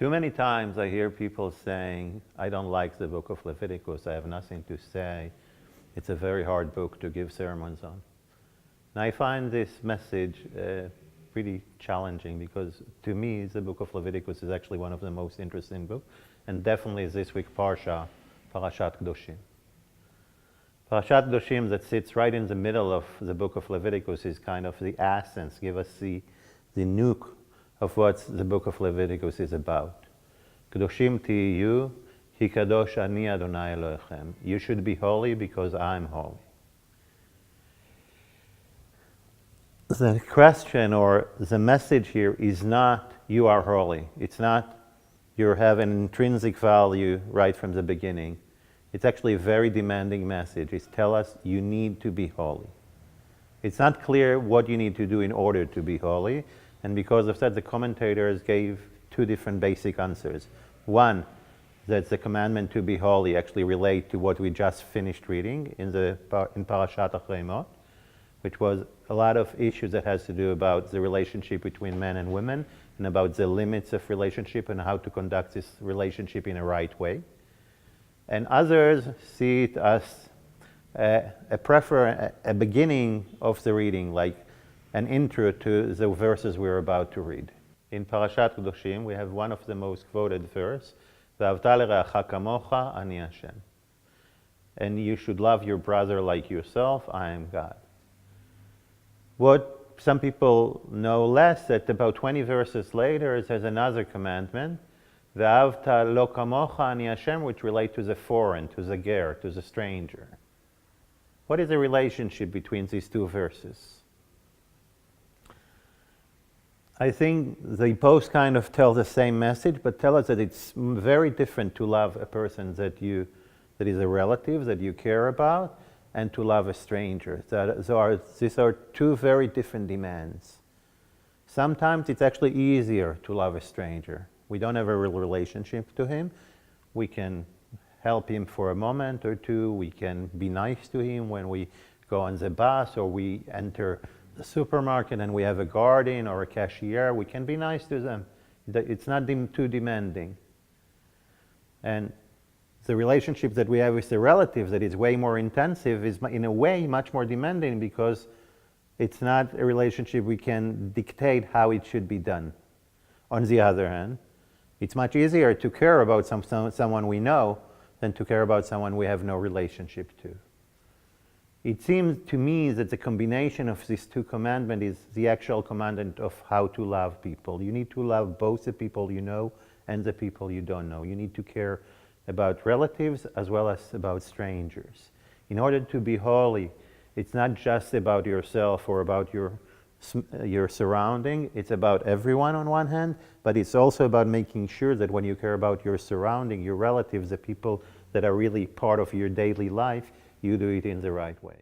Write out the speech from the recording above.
Too many times I hear people saying, I don't like the book of Leviticus, I have nothing to say. It's a very hard book to give sermons on. And I find this message pretty challenging because to me the book of Leviticus is actually one of the most interesting books, and definitely is this week's Parshat Kedoshim. Parshat Kedoshim that sits right in the middle of the book of Leviticus is kind of the essence, give us the nuke of what the book of Leviticus is about. Kedoshim tiyu, hi kadosh ani Adonai Elohechem. You should be holy because I'm holy. The question or the message here is not you are holy. It's not you have an intrinsic value right from the beginning. It's actually a very demanding message. It's tell us you need to be holy. It's not clear what you need to do in order to be holy. And because of that, the commentators gave two different basic answers. One, that the commandment to be holy actually relate to what we just finished reading in Parashat Kedoshim, which was a lot of issues that has to do about the relationship between men and women and about the limits of relationship and how to conduct this relationship in a right way. And others see it as a beginning of the reading, like an intro to the verses we're about to read. In Parashat Kedoshim, we have one of the most quoted verses, "Ve'ahavta l'reacha kamocha, ani Hashem." And you should love your brother like yourself, I am God. What some people know less, that about 20 verses later, there's another commandment, "Ve'ahavta lo kamocha, ani Hashem," which relate to the foreign, to the ger, to the stranger. What is the relationship between these two verses? I think they both kind of tell the same message, but tell us that it's very different to love a person that is a relative, that you care about, and to love a stranger. These are two very different demands. Sometimes it's actually easier to love a stranger. We don't have a real relationship to him. We can help him for a moment or two. We can be nice to him when we go on the bus or we enter the supermarket and we have a guardian or a cashier. We can be nice to them. It's not too demanding. And the relationship that we have with the relatives that is way more intensive is in a way much more demanding because it's not a relationship we can dictate how it should be done. On the other hand, it's much easier to care about someone we know than to care about someone we have no relationship to. It seems to me that the combination of these two commandments is the actual commandment of how to love people. You need to love both the people you know and the people you don't know. You need to care about relatives as well as about strangers. In order to be holy, it's not just about yourself or about your surrounding. It's about everyone on one hand, but it's also about making sure that when you care about your surrounding, your relatives, the people that are really part of your daily life, you do it in the right way.